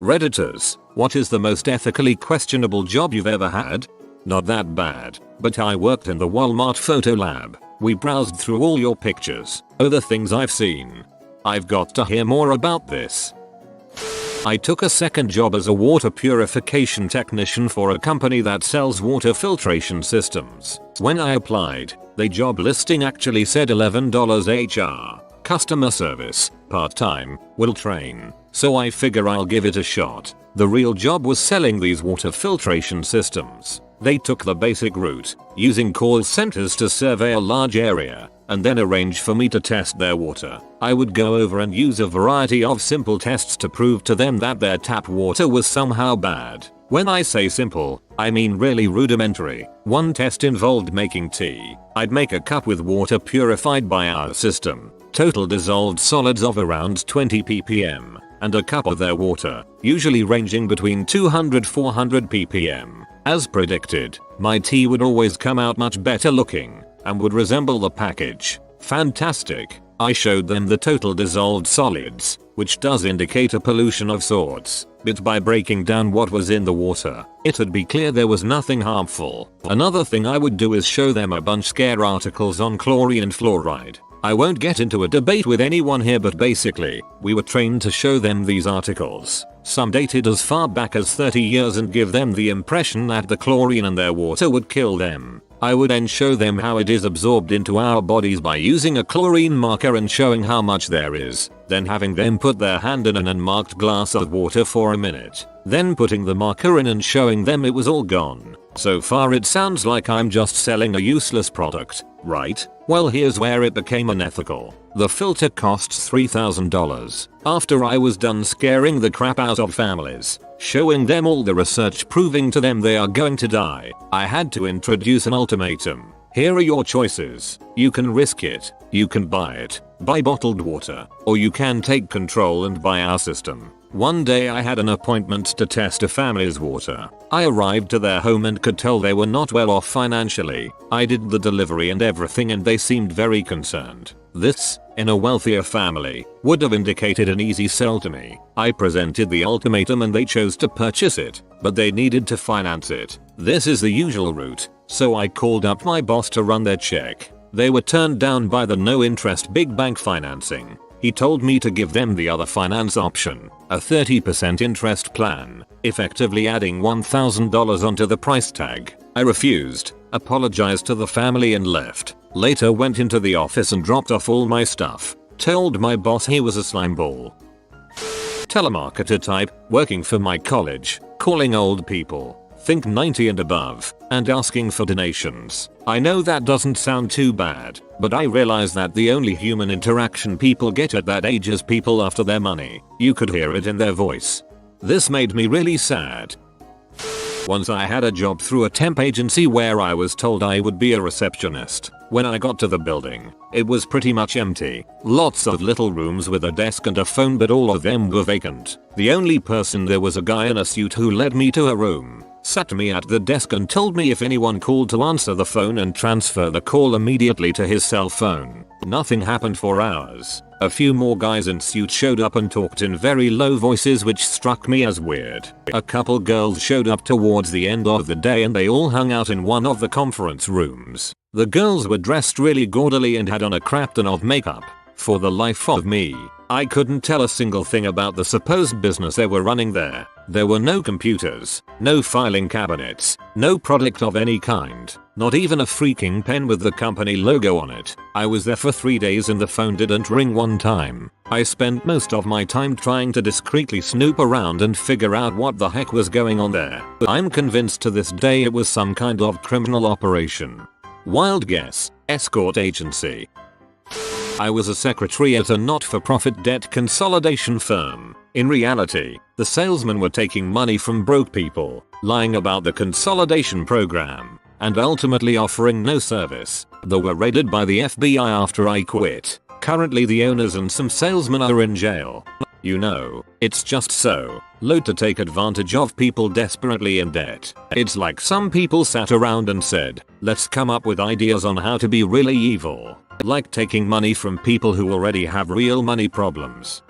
Redditors, what is the most ethically questionable job you've ever had? Not that bad, but I worked in the Walmart photo lab. We browsed through all your pictures. Oh, the things I've seen. I've got to hear more about this. I took a second job as a water purification technician for a company that sells water filtration systems. When I applied, the job listing actually said $11 HR. Customer service, part-time, will train. So I figure I'll give it a shot. The real job was selling these water filtration systems. They took the basic route, using call centers to survey a large area, and then arrange for me to test their water. I would go over and use a variety of simple tests to prove to them that their tap water was somehow bad. When I say simple, I mean really rudimentary. One test involved making tea. I'd make a cup with water purified by our system, total dissolved solids of around 20 ppm, and a cup of their water, usually ranging between 200-400 ppm. As predicted, my tea would always come out much better looking, and would resemble the package. Fantastic. I showed them the total dissolved solids, which does indicate a pollution of sorts, but by breaking down what was in the water, it'd be clear there was nothing harmful. Another thing I would do is show them a bunch scare articles on chlorine and fluoride. I won't get into a debate with anyone here, but basically, we were trained to show them these articles, some dated as far back as 30 years, and give them the impression that the chlorine in their water would kill them. I would then show them how it is absorbed into our bodies by using a chlorine marker and showing how much there is, then having them put their hand in an unmarked glass of water for a minute, then putting the marker in and showing them it was all gone. So far it sounds like I'm just selling a useless product, right? Well, here's where it became unethical. The filter costs $3,000. After I was done scaring the crap out of families, showing them all the research proving to them they are going to die, I had to introduce an ultimatum. Here are your choices. You can risk it, you can buy it, buy bottled water, or you can take control and buy our system. One day I had an appointment to test a family's water. I arrived to their home and could tell they were not well off financially. I did the delivery and everything, and they seemed very concerned. This, in a wealthier family, would have indicated an easy sell to me. I presented the ultimatum and they chose to purchase it, but they needed to finance it. This is the usual route, so I called up my boss to run their check. They were turned down by the no interest big bank financing. He told me to give them the other finance option, a 30% interest plan, effectively adding $1,000 onto the price tag. I refused, apologized to the family and left. Later went into the office and dropped off all my stuff. Told my boss he was a slimeball. Telemarketer type, working for my college, calling old people, think 90 and above, and asking for donations. I know that doesn't sound too bad, but I realize that the only human interaction people get at that age is people after their money. You could hear it in their voice. This made me really sad. Once I had a job through a temp agency where I was told I would be a receptionist. When I got to the building, it was pretty much empty. Lots of little rooms with a desk and a phone, but all of them were vacant. The only person there was a guy in a suit who led me to a room, sat me at the desk and told me if anyone called to answer the phone and transfer the call immediately to his cell phone. Nothing happened for hours. A few more guys in suits showed up and talked in very low voices, which struck me as weird. A couple girls showed up towards the end of the day and they all hung out in one of the conference rooms. The girls were dressed really gaudily and had on a crap ton of makeup. For the life of me, I couldn't tell a single thing about the supposed business they were running there. There were no computers, no filing cabinets, no product of any kind, not even a freaking pen with the company logo on it. I was there for 3 days and the phone didn't ring one time. I spent most of my time trying to discreetly snoop around and figure out what the heck was going on there. I'm convinced to this day it was some kind of criminal operation. Wild guess, escort agency. I was a secretary at a not-for-profit debt consolidation firm. In reality, the salesmen were taking money from broke people, lying about the consolidation program, and ultimately offering no service. They were raided by the FBI after I quit. Currently the owners and some salesmen are in jail. You know, it's just so low to take advantage of people desperately in debt. It's like some people sat around and said, let's come up with ideas on how to be really evil. Like taking money from people who already have real money problems.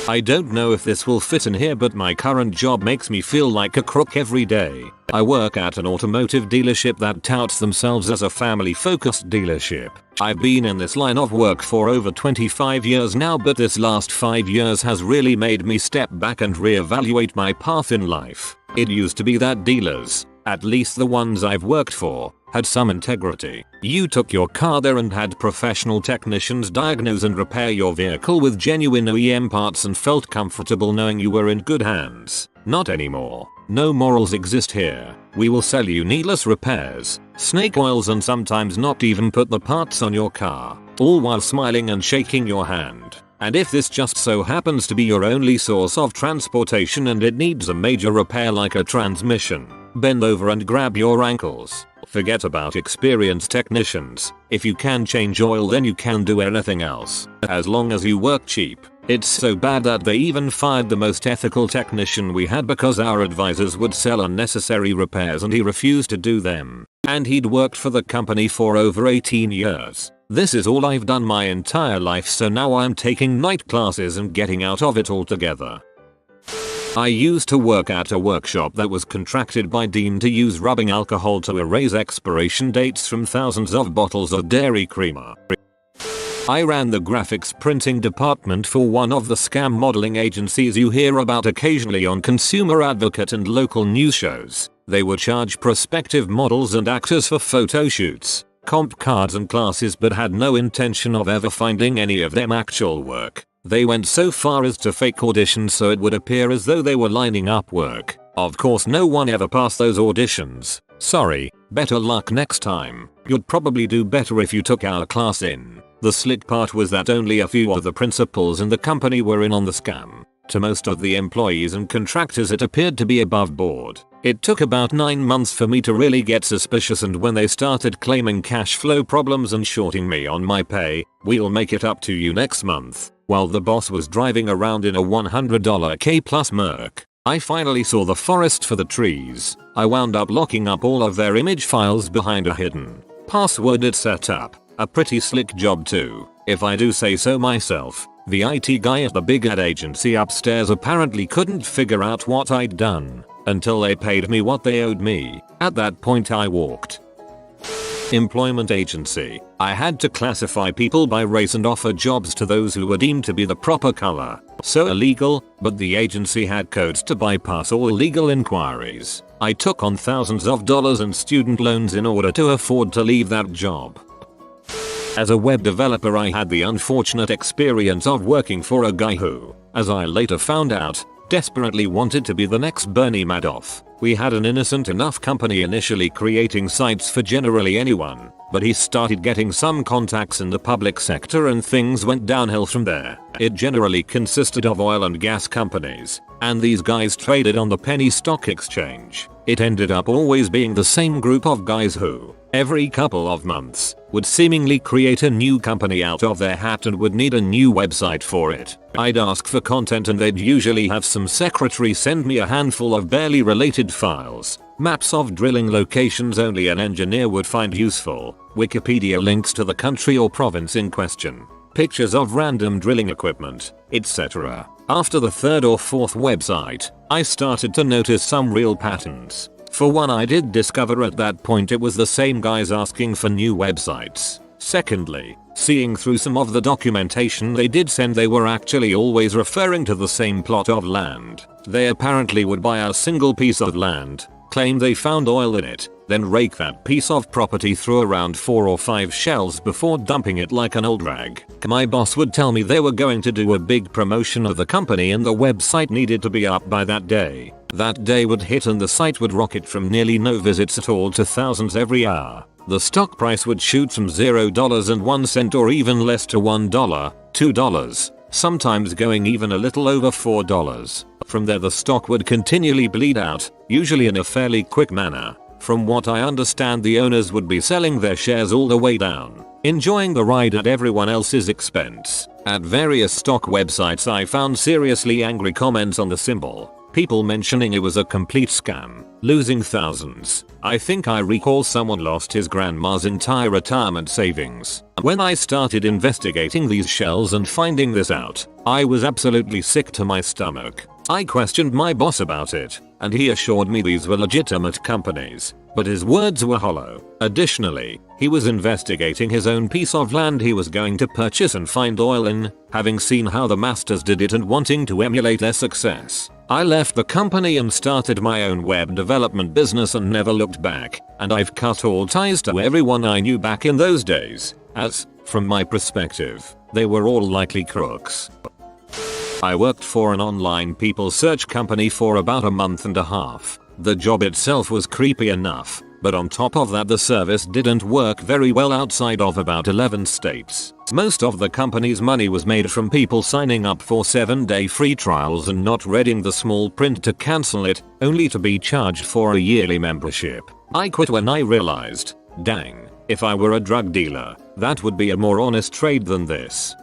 I don't know if this will fit in here, but my current job makes me feel like a crook every day. I work at an automotive dealership that touts themselves as a family-focused dealership. I've been in this line of work for over 25 years now, but this last 5 years has really made me step back and reevaluate my path in life. It used to be that dealers, at least the ones I've worked for, had some integrity. You took your car there and had professional technicians diagnose and repair your vehicle with genuine OEM parts and felt comfortable knowing you were in good hands. Not anymore. No morals exist here. We will sell you needless repairs, snake oils, and sometimes not even put the parts on your car, all while smiling and shaking your hand. And if this just so happens to be your only source of transportation and it needs a major repair like a transmission, bend over and grab your ankles. Forget about experienced technicians. If you can change oil, then you can do anything else, as long as you work cheap. It's so bad that they even fired the most ethical technician we had because our advisors would sell unnecessary repairs and he refused to do them. And he'd worked for the company for over 18 years. This is all I've done my entire life, so now I'm taking night classes and getting out of it altogether. I used to work at a workshop that was contracted by Dean to use rubbing alcohol to erase expiration dates from thousands of bottles of dairy creamer. I ran the graphics printing department for one of the scam modeling agencies you hear about occasionally on Consumer Advocate and local news shows. They would charge prospective models and actors for photo shoots, comp cards and classes, but had no intention of ever finding any of them actual work. They went so far as to fake auditions so it would appear as though they were lining up work. Of course no one ever passed those auditions. Sorry, better luck next time. You'd probably do better if you took our class in. The slick part was that only a few of the principals in the company were in on the scam. To most of the employees and contractors it appeared to be above board. It took about 9 months for me to really get suspicious, and when they started claiming cash flow problems and shorting me on my pay, "We'll make it up to you next month," while the boss was driving around in a $100 K plus Merc, I finally saw the forest for the trees. I wound up locking up all of their image files behind a hidden passworded setup. A pretty slick job too, if I do say so myself. The IT guy at the big ad agency upstairs apparently couldn't figure out what I'd done until they paid me what they owed me. At that point I walked. Employment agency. I had to classify people by race and offer jobs to those who were deemed to be the proper color. So illegal, but the agency had codes to bypass all legal inquiries. I took on thousands of dollars in student loans in order to afford to leave that job. As a web developer, I had the unfortunate experience of working for a guy who, as I later found out, desperately wanted to be the next Bernie Madoff. We had an innocent enough company initially creating sites for generally anyone, but he started getting some contacts in the public sector and things went downhill from there. It generally consisted of oil and gas companies, and these guys traded on the penny stock exchange. It ended up always being the same group of guys who, every couple of months, would seemingly create a new company out of their hat and would need a new website for it. I'd ask for content and they'd usually have some secretary send me a handful of barely related files, maps of drilling locations only an engineer would find useful, Wikipedia links to the country or province in question, pictures of random drilling equipment, etc. After the third or fourth website, I started to notice some real patterns. For one, I did discover at that point it was the same guys asking for new websites. Secondly, seeing through some of the documentation they did send, they were actually always referring to the same plot of land. They apparently would buy a single piece of land, claim they found oil in it, then rake that piece of property through around 4 or 5 shells before dumping it like an old rag. My boss would tell me they were going to do a big promotion of the company and the website needed to be up by that day. That day would hit and the site would rocket from nearly no visits at all to thousands every hour. The stock price would shoot from $0.01 or even less to $1, $2, sometimes going even a little over $4. From there the stock would continually bleed out, usually in a fairly quick manner. From what I understand, the owners would be selling their shares all the way down, enjoying the ride at everyone else's expense. At various stock websites I found seriously angry comments on the symbol. People mentioning it was a complete scam, losing thousands. I think I recall someone lost his grandma's entire retirement savings. When I started investigating these shells and finding this out, I was absolutely sick to my stomach. I questioned my boss about it, and he assured me these were legitimate companies, but his words were hollow. Additionally, he was investigating his own piece of land he was going to purchase and find oil in, having seen how the masters did it and wanting to emulate their success. I left the company and started my own web development business and never looked back, and I've cut all ties to everyone I knew back in those days, as, from my perspective, they were all likely crooks. I worked for an online people search company for about a month and a half. The job itself was creepy enough, but on top of that the service didn't work very well outside of about 11 states. Most of the company's money was made from people signing up for 7-day free trials and not reading the small print to cancel it, only to be charged for a yearly membership. I quit when I realized, dang, if I were a drug dealer, that would be a more honest trade than this.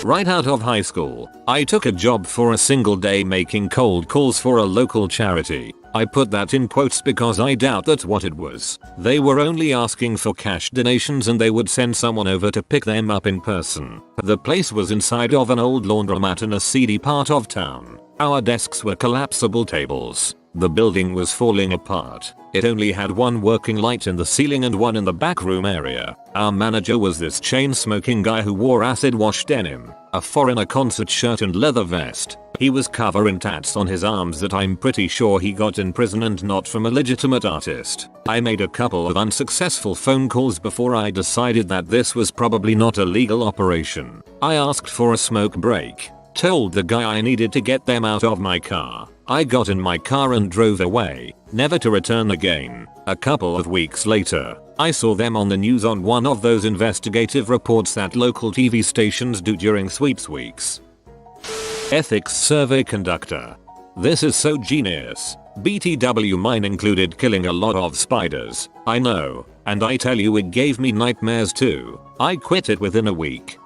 Right out of high school, I took a job for a single day making cold calls for a local charity. I put that in quotes because I doubt that's what it was. They were only asking for cash donations and they would send someone over to pick them up in person. The place was inside of an old laundromat in a seedy part of town. Our desks were collapsible tables. The building was falling apart. It only had one working light in the ceiling and one in the back room area. Our manager was this chain-smoking guy who wore acid-wash denim, a foreigner concert shirt and leather vest. He was covering tats on his arms that I'm pretty sure he got in prison and not from a legitimate artist. I made a couple of unsuccessful phone calls before I decided that this was probably not a legal operation. I asked for a smoke break, told the guy I needed to get them out of my car. I got in my car and drove away, never to return again. A couple of weeks later, I saw them on the news on one of those investigative reports that local TV stations do during sweeps weeks. Ethics survey conductor. This is so genius. BTW mine included killing a lot of spiders. I know, and I tell you it gave me nightmares too. I quit it within a week.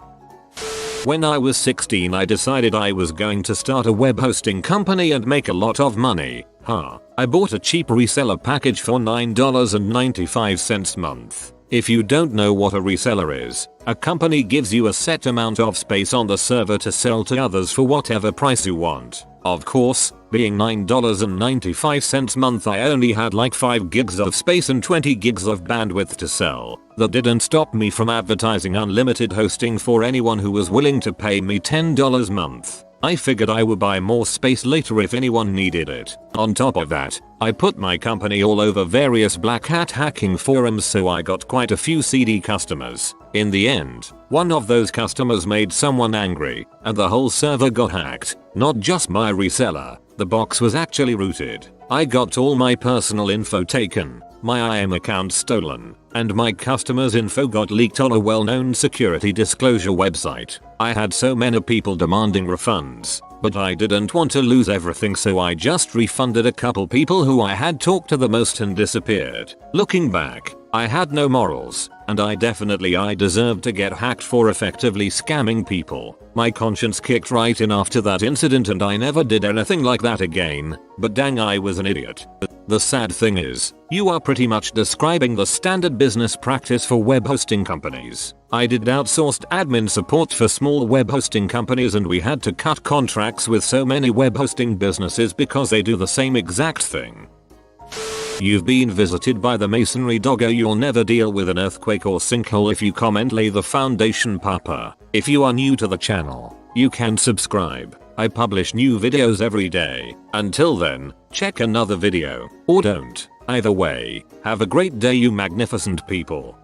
When I was 16 I decided I was going to start a web hosting company and make a lot of money. I bought a cheap reseller package for $9.95 a month. If you don't know what a reseller is, a company gives you a set amount of space on the server to sell to others for whatever price you want. Of course, being $9.95 a month I only had like 5 gigs of space and 20 gigs of bandwidth to sell. That didn't stop me from advertising unlimited hosting for anyone who was willing to pay me $10 a month. I figured I would buy more space later if anyone needed it. On top of that, I put my company all over various black hat hacking forums so I got quite a few seedy customers. In the end, one of those customers made someone angry, and the whole server got hacked. Not just my reseller, the box was actually rooted. I got all my personal info taken, my IM account stolen, and my customers' info got leaked on a well-known security disclosure website. I had so many people demanding refunds, but I didn't want to lose everything so I just refunded a couple people who I had talked to the most and disappeared. Looking back, I had no morals, and I deserved to get hacked for effectively scamming people. My conscience kicked right in after that incident and I never did anything like that again, but dang I was an idiot. The sad thing is, you are pretty much describing the standard business practice for web hosting companies. I did outsourced admin support for small web hosting companies and we had to cut contracts with so many web hosting businesses because they do the same exact thing. You've been visited by the masonry doggo. You'll never deal with an earthquake or sinkhole if you comment lay the foundation papa. If you are new to the channel, you can subscribe. I publish new videos every day. Until then, check another video, or don't. Either way, have a great day you magnificent people.